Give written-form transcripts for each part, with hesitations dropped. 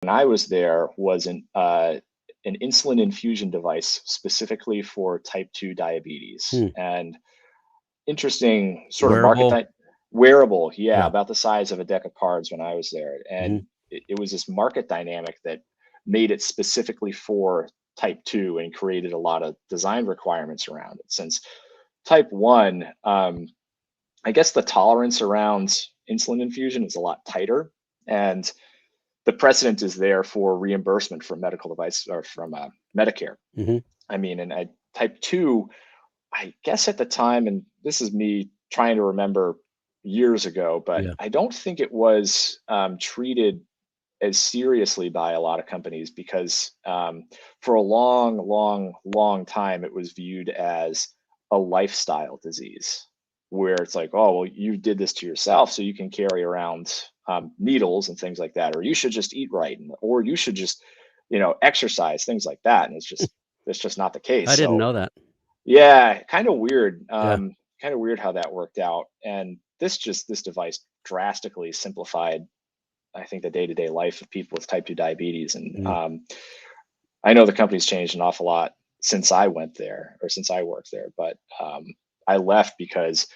when I was there was an insulin infusion device specifically for type 2 diabetes. And interesting sort wearable. of wearable, about the size of a deck of cards when I was there. And it was this market dynamic that made it specifically for type 2 and created a lot of design requirements around it. Since type 1, I guess the tolerance around insulin infusion is a lot tighter, and the precedent is there for reimbursement from medical device or from Medicare. I mean, and type 2, I guess at the time, and this is me trying to remember years ago, but I don't think it was treated as seriously by a lot of companies because for a long time, it was viewed as a lifestyle disease where it's like, oh, well, you did this to yourself, so you can carry around needles and things like that, or you should just eat right, or you should just, exercise, things like that. And it's just not the case. I didn't know that. Yeah, kind of weird. Kind of weird how that worked out. And this device drastically simplified, I think, the day-to-day life of people with type 2 diabetes. And I know the company's changed an awful lot since I went there, or since I worked there, but I left because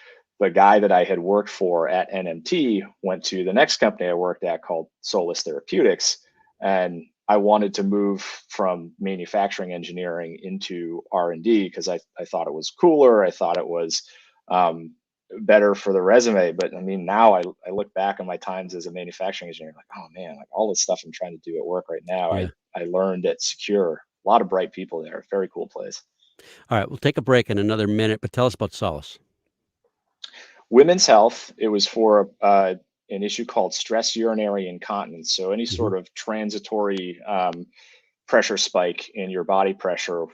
the guy that I had worked for at NMT went to the next company I worked at called Solus Therapeutics. And I wanted to move from manufacturing engineering into R&D because I thought it was cooler. I thought it was better for the resume. But I mean, now I look back on my times as a manufacturing engineer, like, oh man, like all this stuff I'm trying to do at work right now, I learned at Secure. A lot of bright people there. Very cool place. All right, we'll take a break in another minute, but tell us about Solus. Women's health. It was for an issue called stress urinary incontinence. So any sort of transitory pressure spike in your body pressure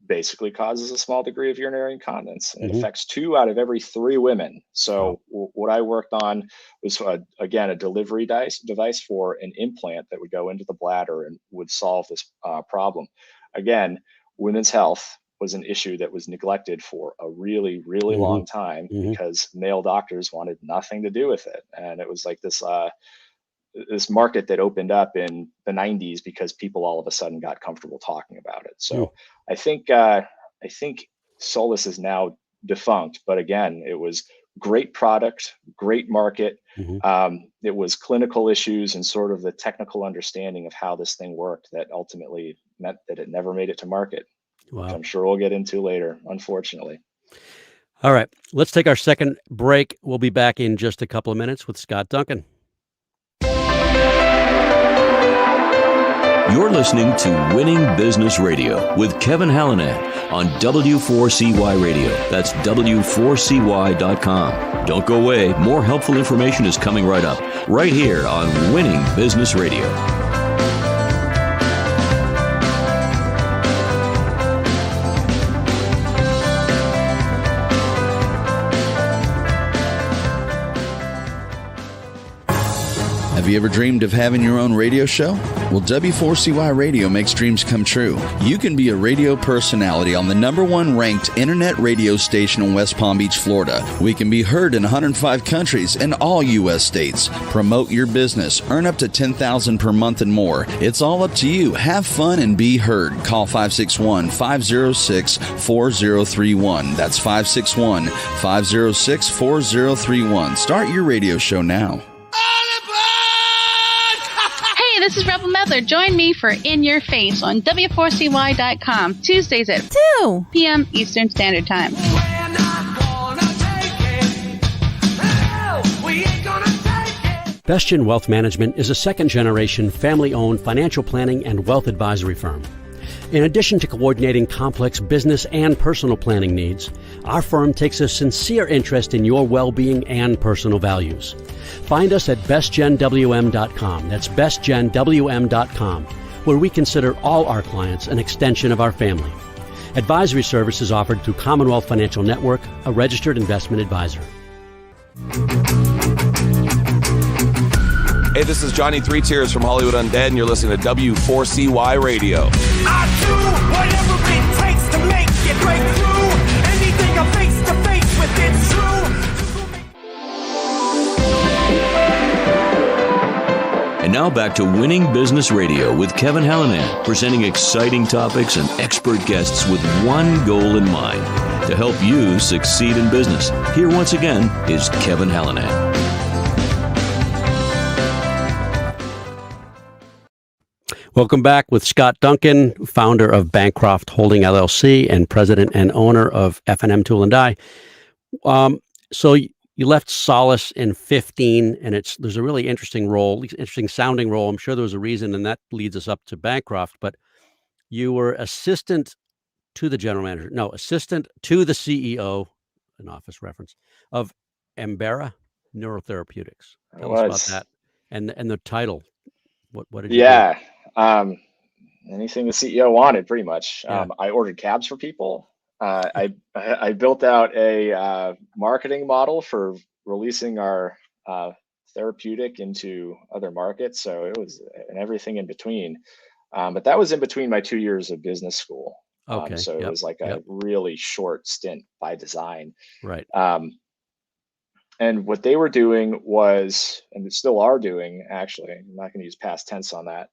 basically causes a small degree of urinary incontinence. And it affects 2 out of every 3 women. So what I worked on was, again, a delivery device for an implant that would go into the bladder and would solve this problem. Again, women's health was an issue that was neglected for a really, really long time because male doctors wanted nothing to do with it. And it was like this market that opened up in the 90s because people all of a sudden got comfortable talking about it. So I think Solus is now defunct, but again, it was great product, great market. It was clinical issues and sort of the technical understanding of how this thing worked that ultimately meant that it never made it to market. Wow. Which I'm sure we'll get into later, unfortunately. All right, let's take our second break. We'll be back in just a couple of minutes with Scott Duncan. You're listening to Winning Business Radio with Kevin Hallinan on W4CY Radio. That's W4CY.com. Don't go away. More helpful information is coming right up, right here on Winning Business Radio. Have you ever dreamed of having your own radio show? Well, W4CY Radio makes dreams come true. You can be a radio personality on the #1 ranked internet radio station in West Palm Beach, Florida. We can be heard in 105 countries and all U.S. states. Promote your business, earn up to $10,000 per month and more. It's all up to you. Have fun and be heard. Call 561-506-4031. That's 561-506-4031. Start your radio show now. This is Rebel Medler. Join me for In Your Face on W4CY.com, Tuesdays at 2 p.m. Eastern Standard Time. Bestian Wealth Management is a second-generation, family-owned financial planning and wealth advisory firm. In addition to coordinating complex business and personal planning needs, our firm takes a sincere interest in your well-being and personal values. Find us at bestgenwm.com. That's bestgenwm.com, where we consider all our clients an extension of our family. Advisory services offered through Commonwealth Financial Network, a registered investment advisor. Hey, this is Johnny Three Tears from Hollywood Undead, and you're listening to W4CY Radio. I do whatever it takes to make it break through. Anything I'm face to face with, it's true. And now back to Winning Business Radio with Kevin Hallinan, presenting exciting topics and expert guests with one goal in mind, to help you succeed in business. Here once again is Kevin Hallinan. Welcome back with Scott Duncan, founder of Bancroft Holding LLC and president and owner of F&M Tool and Die. So you left Solace in 15, and there's a really interesting sounding role. I'm sure there was a reason, and that leads us up to Bancroft. But you were assistant to the assistant to the CEO, an office reference, of Embera Neurotherapeutics. Tell us about that and the title. What did you do? Anything the CEO wanted, pretty much. Yeah. I ordered cabs for people. I built out a marketing model for releasing our therapeutic into other markets. So it was and everything in between. But that was in between my 2 years of business school. Okay. So it was like a really short stint by design. Right. And what they were doing was, and they still are doing, actually, I'm not going to use past tense on that,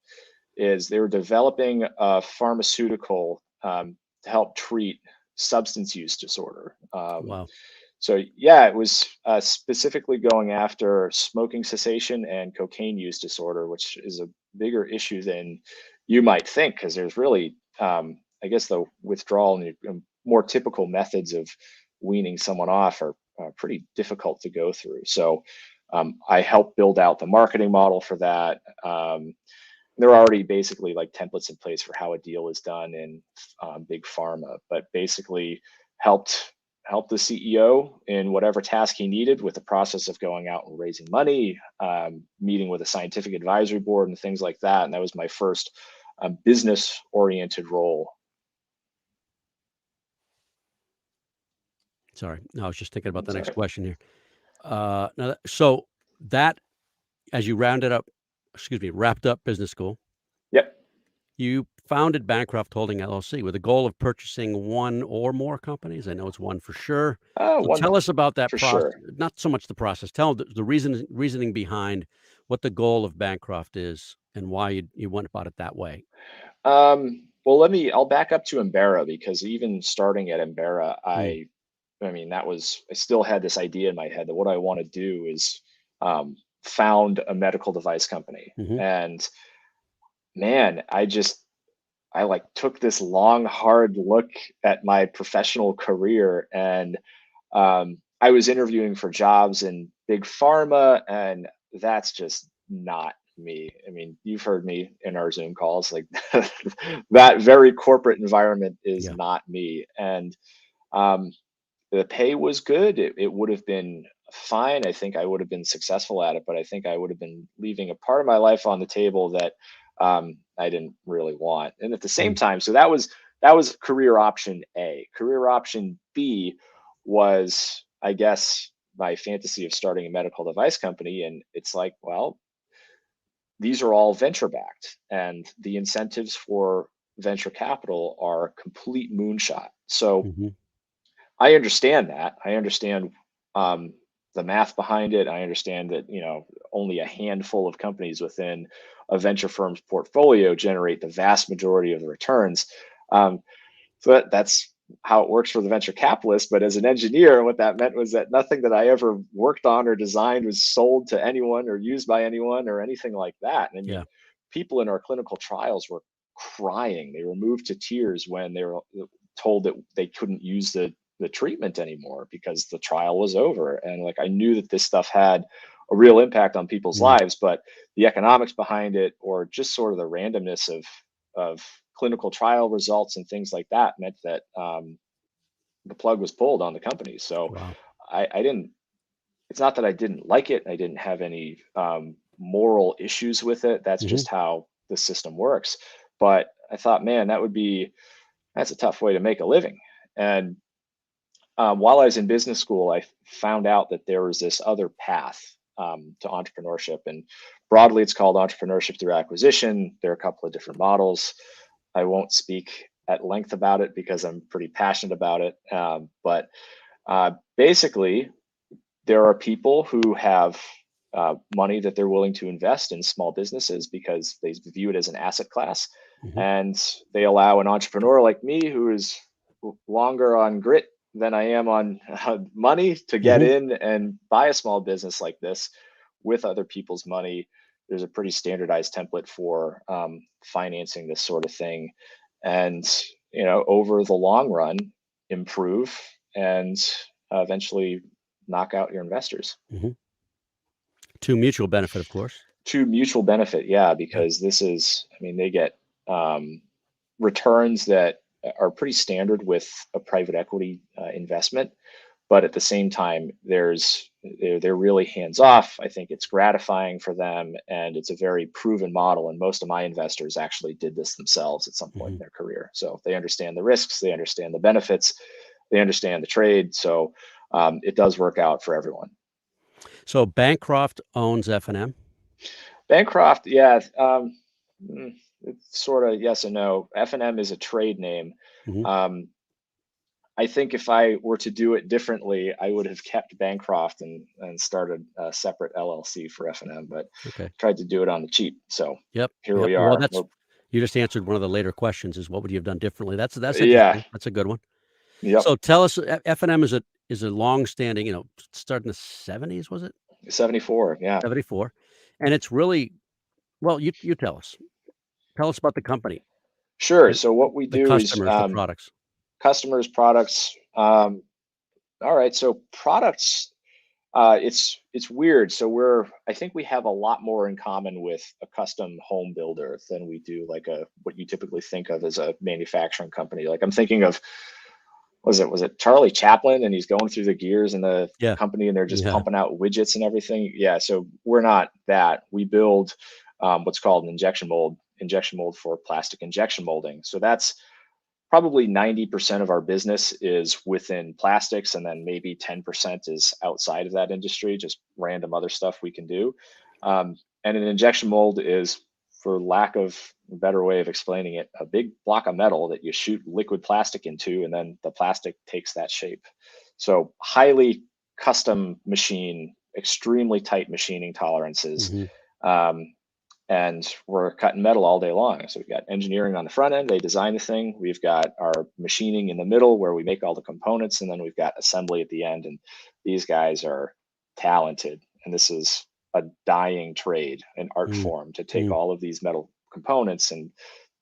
is they were developing a pharmaceutical to help treat substance use disorder. Wow. So yeah, it was specifically going after smoking cessation and cocaine use disorder, which is a bigger issue than you might think, because there's really, I guess, the withdrawal and more typical methods of weaning someone off are pretty difficult to go through. So I helped build out the marketing model for that. There are already basically like templates in place for how a deal is done in big pharma, but basically helped the CEO in whatever task he needed with the process of going out and raising money, meeting with a scientific advisory board and things like that. And that was my first business-oriented role. Sorry, no, I was just thinking about the next question here. So that, as you wrapped up business school. Yep. You founded Bancroft Holding LLC with a goal of purchasing one or more companies. I know it's one for sure. Tell us about that process. Sure. Not so much the process. Tell the reasoning behind what the goal of Bancroft is and why you went about it that way. Well, I'll back up to Embera, because even starting at Embera, I still had this idea in my head that what I want to do is found a medical device company. Mm-hmm. And man, I took this long, hard look at my professional career, and I was interviewing for jobs in big pharma, and that's just not me. I mean, you've heard me in our Zoom calls, like that very corporate environment is not me. And the pay was good. It would have been fine. I think I would have been successful at it, but I think I would have been leaving a part of my life on the table that I didn't really want. And at the same time, so that was career option A. Career option B was, I guess, my fantasy of starting a medical device company. And it's like, well, these are all venture backed, and the incentives for venture capital are complete moonshot. So I understand that. I understand the math behind it. I understand that, only a handful of companies within a venture firm's portfolio generate the vast majority of the returns. So that's how it works for the venture capitalist. But as an engineer, what that meant was that nothing that I ever worked on or designed was sold to anyone or used by anyone or anything like that. And I mean, people in our clinical trials were crying. They were moved to tears when they were told that they couldn't use the treatment anymore because the trial was over. And like, I knew that this stuff had a real impact on people's lives, but the economics behind it, or just sort of the randomness of clinical trial results and things like that, meant that the plug was pulled on the company. So I didn't, it's not that I didn't like it. I didn't have any moral issues with it. That's just how the system works. But I thought, man, that's a tough way to make a living. And while I was in business school, I found out that there was this other path to entrepreneurship. And broadly, it's called entrepreneurship through acquisition. There are a couple of different models. I won't speak at length about it because I'm pretty passionate about it. But basically, there are people who have money that they're willing to invest in small businesses because they view it as an asset class. And they allow an entrepreneur like me, who is longer on grit than I am on money, to get in and buy a small business like this with other people's money. There's a pretty standardized template for financing this sort of thing, and over the long run, improve and eventually knock out your investors. To mutual benefit, of course. To mutual benefit, yeah, because this is, they get returns that are pretty standard with a private equity investment, but at the same time, they're really hands off. I think it's gratifying for them, and it's a very proven model. And most of my investors actually did this themselves at some point in their career, so they understand the risks, they understand the benefits, they understand the trade. So it does work out for everyone. So Bancroft owns F&M? Bancroft, yeah. It's sort of yes and no. F&M is a trade name. I think if I were to do it differently, I would have kept Bancroft and started a separate LLC for F&M, but tried to do it on the cheap. So here we are. Well, you just answered one of the later questions: is what would you have done differently? That's interesting. That's a good one. So tell us, F&M is a long-standing, starting in the 70s, was it? 74, yeah. 74. And it's really, well, you tell us. Tell us about the company. Sure. So what we do is the products. Customers, products. All right. So products, it's weird. So I think we have a lot more in common with a custom home builder than we do like what you typically think of as a manufacturing company. Like I'm thinking of, was it Charlie Chaplin, and he's going through the gears in the company and they're just pumping out widgets and everything. Yeah. So we're not that. We build what's called an injection mold for plastic injection molding. So that's probably 90% of our business is within plastics, and then maybe 10% is outside of that industry, just random other stuff we can do. And an injection mold is, for lack of a better way of explaining it, a big block of metal that you shoot liquid plastic into, and then the plastic takes that shape. So highly custom machine, extremely tight machining tolerances. And we're cutting metal all day long. So we've got engineering on the front end, they design the thing. We've got our machining in the middle where we make all the components, and then we've got assembly at the end. And these guys are talented. And this is a dying trade, an art form, to take all of these metal components and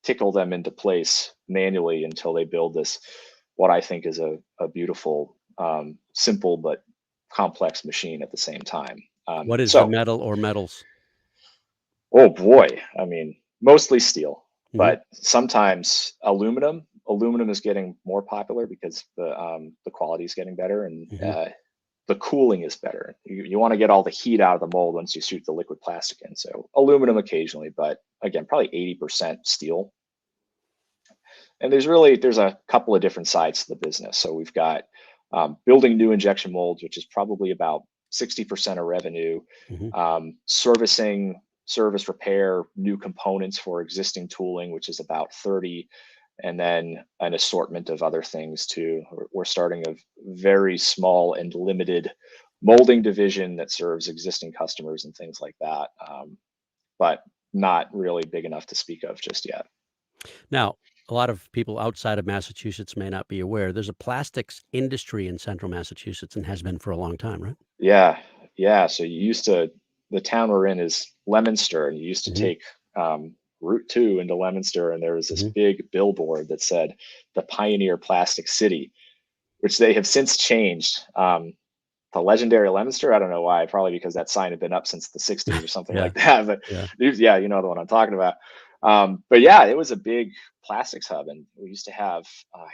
tickle them into place manually until they build this, what I think is a beautiful, simple but complex machine at the same time. What is the metal or metals? Oh boy, mostly steel, but sometimes aluminum. Aluminum is getting more popular because the quality is getting better, and the cooling is better. You want to get all the heat out of the mold once you shoot the liquid plastic in. So aluminum occasionally, but again, probably 80% steel. And there's a couple of different sides to the business. So we've got building new injection molds, which is probably about 60% of revenue, service repair, new components for existing tooling, which is about 30, and then an assortment of other things too. We're starting a very small and limited molding division that serves existing customers and things like that, but not really big enough to speak of just yet. Now, a lot of people outside of Massachusetts may not be aware, there's a plastics industry in central Massachusetts, and has been for a long time, right? Yeah. So the town we're in is Leominster, and you used to take Route 2 into Leominster, and there was this big billboard that said the Pioneer Plastic City, which they have since changed to Legendary Leominster. I don't know why, probably because that sign had been up since the 60s or something like that. But you know the one I'm talking about. But yeah, it was a big plastics hub, and we used to have, I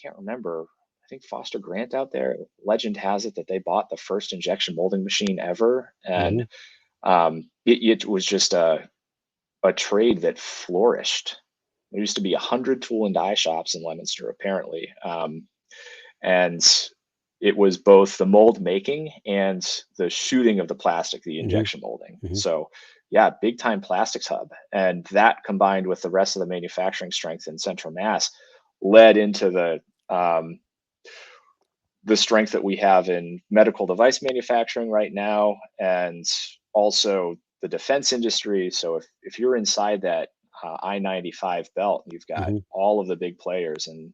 can't remember. I think Foster Grant out there, legend has it that they bought the first injection molding machine ever. And it was just a trade that flourished. There used to be 100 tool and die shops in Leominster, apparently. And it was both the mold making and the shooting of the plastic, the injection molding. So yeah, big time plastics hub. And that, combined with the rest of the manufacturing strength in Central Mass, led into the strength that we have in medical device manufacturing right now, and also the defense industry. So if you're inside that I-95 belt, you've got all of the big players, and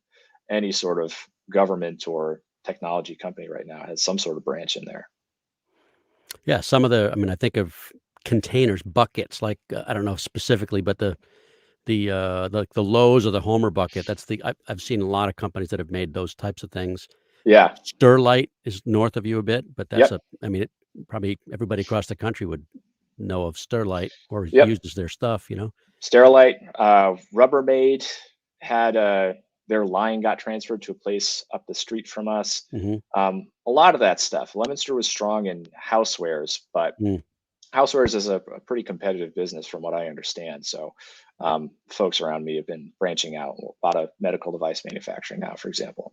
any sort of government or technology company right now has some sort of branch in there. Yeah, some of the, I mean, I think of containers, buckets, like I don't know specifically, but the Lowe's or the Homer bucket. That's I've seen a lot of companies that have made those types of things. Yeah. Sterlite is north of you a bit, but that's Yep. I mean, probably everybody across the country would know of Sterlite or Yep. uses their stuff, Sterilite, Rubbermaid had their line got transferred to a place up the street from us. A lot of that stuff. Leominster was strong in housewares, but housewares is a pretty competitive business from what I understand. So folks around me have been branching out. A lot of medical device manufacturing now, for example.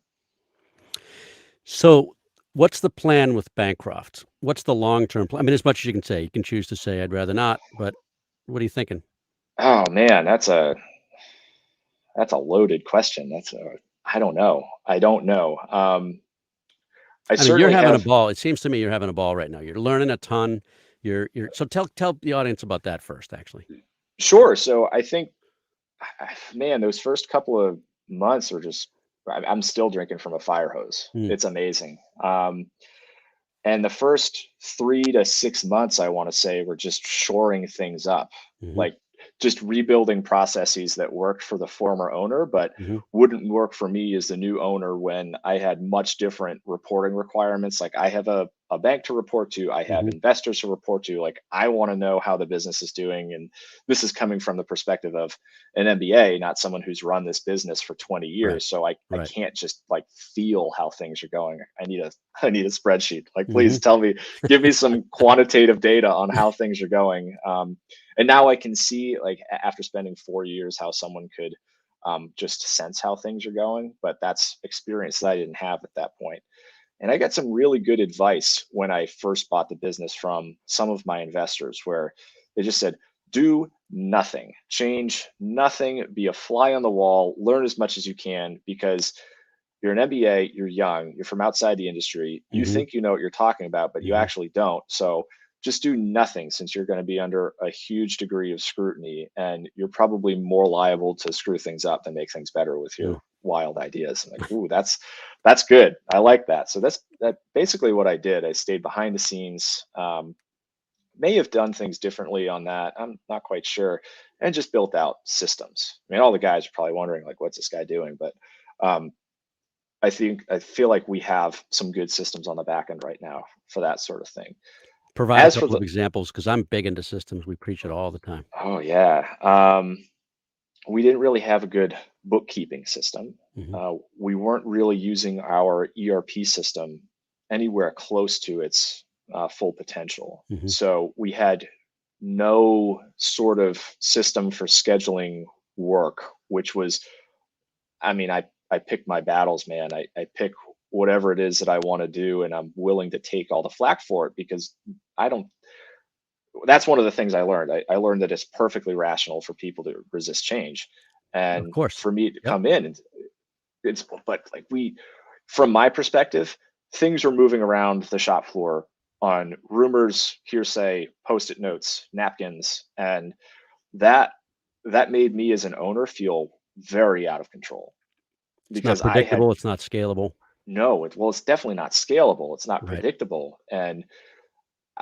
So what's the plan with Bancroft? What's the long-term plan? I mean, as much as you can say. You can choose to say, I'd rather not, but what are you thinking? Oh man, that's a loaded question. I don't know. I don't know. I mean, you're certainly having a have. ball. It seems to me you're having a ball right now. You're learning a ton. So tell the audience about that first, actually. Sure. So I think, man, those first couple of months are just, I'm still drinking from a fire hose. It's amazing. And the first 3 to 6 months, I want to say, were just shoring things up, like just rebuilding processes that worked for the former owner, but wouldn't work for me as the new owner when I had much different reporting requirements. Like I have a bank to report to, I have investors to report to. Like I want to know how the business is doing. And this is coming from the perspective of an MBA, not someone who's run this business for 20 years. Right. So I Right. can't just like feel how things are going. I need a spreadsheet. Like, please tell me, give me some quantitative data on how things are going. And now I can see, like, after spending 4 years, how someone could just sense how things are going. But that's experience that I didn't have at that point. And I got some really good advice when I first bought the business from some of my investors, where they just said, do nothing, change nothing, be a fly on the wall, learn as much as you can, because you're an MBA, you're young, you're from outside the industry, you think you know what you're talking about, but you actually don't. So just do nothing, since you're going to be under a huge degree of scrutiny, and you're probably more liable to screw things up than make things better with your wild ideas. I'm like, ooh, that's good. I like that. So that's basically what I did. I stayed behind the scenes. May have done things differently on that, I'm not quite sure, and just built out systems. I mean, all the guys are probably wondering, like, what's this guy doing? But I feel like we have some good systems on the back end right now for that sort of thing. Provide a couple of examples, because I'm big into systems. We preach it all the time. Oh yeah. We didn't really have a good bookkeeping system. We weren't really using our ERP system anywhere close to its full potential. So we had no sort of system for scheduling work, which was, I mean, I pick my battles, man. I pick whatever it is that I want to do, and I'm willing to take all the flack for it, because that's one of the things I learned. I learned that it's perfectly rational for people to resist change. And Of course. for me to come in, and but like, from my perspective, things are moving around the shop floor on rumors, hearsay, post-it notes, napkins. And that made me as an owner feel very out of control, because It's not predictable. It's not scalable. No, it's definitely not scalable. It's not Right. predictable. And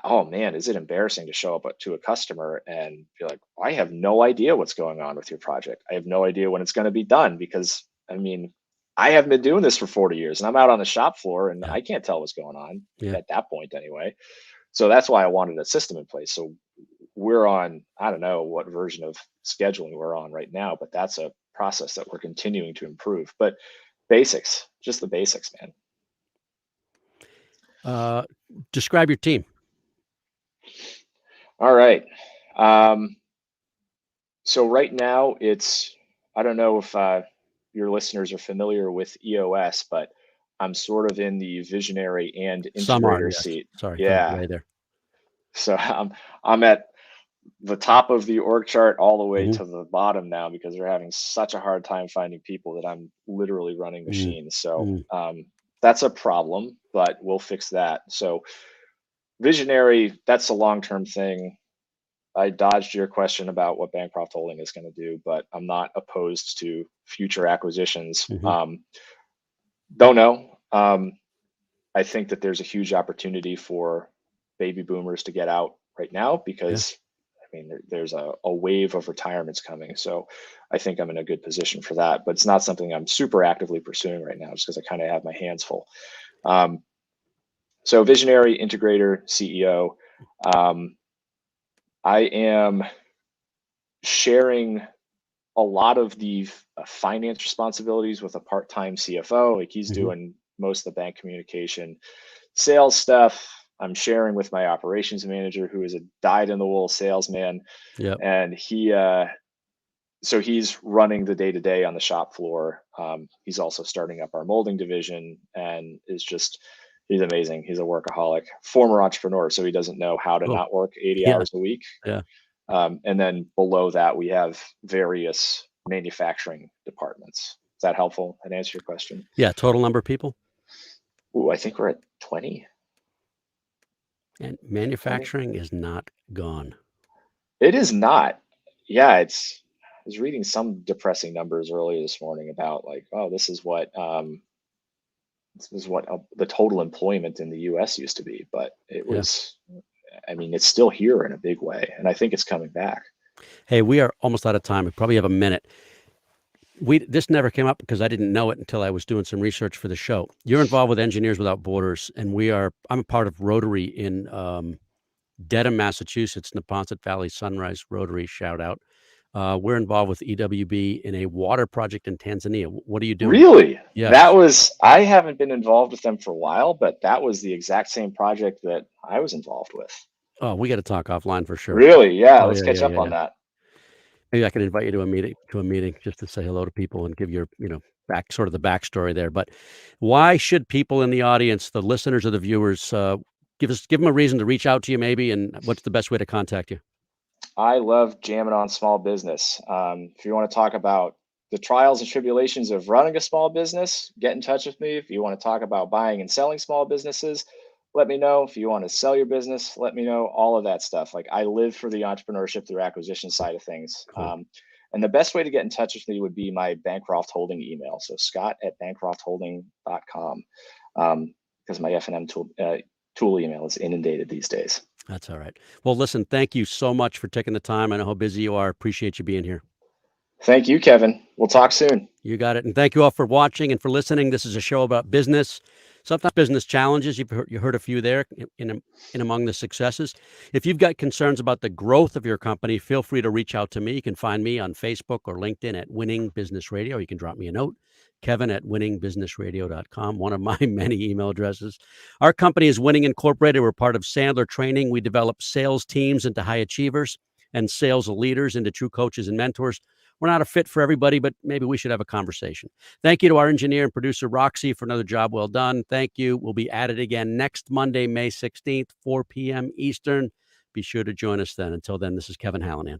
oh man, is it embarrassing to show up to a customer and be like, I have no idea what's going on with your project. I have no idea when it's going to be done, because I mean, I haven't been doing this for 40 years, and I'm out on the shop floor, and I can't tell what's going on at that point anyway. So that's why I wanted a system in place. So we're on, I don't know what version of scheduling we're on right now, but that's a process that we're continuing to improve. But basics, just the basics, man. Describe your team. All right. So right now I don't know if your listeners are familiar with EOS, but I'm sort of in the visionary and integrator seat. Sorry. Yeah. Right there. So I'm at the top of the org chart all the way to the bottom now, because they're having such a hard time finding people that I'm literally running machines. So that's a problem, but we'll fix that. So Visionary, that's a long-term thing. I dodged your question about what Bancroft Holding is going to do, but I'm not opposed to future acquisitions. Don't know. I think that there's a huge opportunity for baby boomers to get out right now because I mean, there's a wave of retirements coming. So I think I'm in a good position for that, but it's not something I'm super actively pursuing right now just because I kind of have my hands full. So visionary, integrator, CEO. I am sharing a lot of the finance responsibilities with a part-time CFO. Like he's doing most of the bank communication, sales stuff. I'm sharing with my operations manager, who is a dyed-in-the-wool salesman, and so he's running the day-to-day on the shop floor. He's also starting up our molding division, and he's amazing. He's a workaholic, former entrepreneur, so he doesn't know how to not work 80 hours a week. And then below that, we have various manufacturing departments. Is that helpful? That answer your question? Yeah. Total number of people? Ooh, I think we're at 20. And manufacturing is not gone. It is not. Yeah, I was reading some depressing numbers earlier this morning about like, oh, this is what the total employment in the U.S. used to be, but it was. I mean, it's still here in a big way, and I think it's coming back. Hey, we are almost out of time. We probably have a minute. This never came up because I didn't know it until I was doing some research for the show. You're involved with Engineers Without Borders, and I'm a part of Rotary in Dedham, Massachusetts, Neponset Valley Sunrise Rotary, shout out. We're involved with EWB in a water project in Tanzania. What are you doing? Really? Yeah. I haven't been involved with them for a while, but that was the exact same project that I was involved with. Oh, we got to talk offline for sure. Really? Yeah. Let's catch up on that. Maybe I can invite you to a meeting just to say hello to people and give your, sort of the backstory there. But why should people in the audience, the listeners or the viewers, give them a reason to reach out to you maybe, and what's the best way to contact you? I love jamming on small business. If you want to talk about the trials and tribulations of running a small business, get in touch with me. If you want to talk about buying and selling small businesses, let me know. If you want to sell your business, let me know. All of that stuff. Like I live for the entrepreneurship through acquisition side of things. Cool. And the best way to get in touch with me would be my Bancroft Holding email. So scott@bancroftholding.com, because my F&M tool email is inundated these days. That's all right. Well, listen, thank you so much for taking the time. I know how busy you are. Appreciate you being here. Thank you, Kevin. We'll talk soon. You got it. And thank you all for watching and for listening. This is a show about business, sometimes business challenges. You heard a few there in among the successes. If you've got concerns about the growth of your company, feel free to reach out to me. You can find me on Facebook or LinkedIn at Winning Business Radio. You can drop me a note. Kevin@winningbusinessradio.com, one of my many email addresses. Our company is Winning Incorporated. We're part of Sandler Training. We develop sales teams into high achievers and sales leaders into true coaches and mentors. We're not a fit for everybody, but maybe we should have a conversation. Thank you to our engineer and producer, Roxy, for another job well done. Thank you. We'll be at it again next Monday, May 16th, 4 p.m. Eastern. Be sure to join us then. Until then, this is Kevin Hallinan.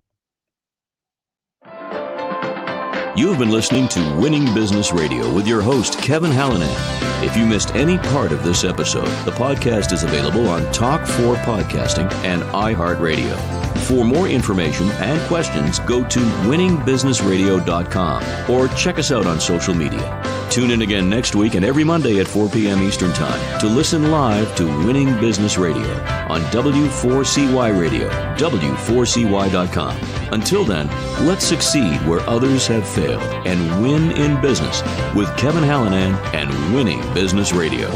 You have been listening to Winning Business Radio with your host, Kevin Hallinan. If you missed any part of this episode, the podcast is available on Talk4 Podcasting and iHeartRadio. For more information and questions, go to winningbusinessradio.com or check us out on social media. Tune in again next week and every Monday at 4 p.m. Eastern Time to listen live to Winning Business Radio on W4CY Radio, W4CY.com. Until then, let's succeed where others have failed and win in business with Kevin Hallinan and Winning Business Radio.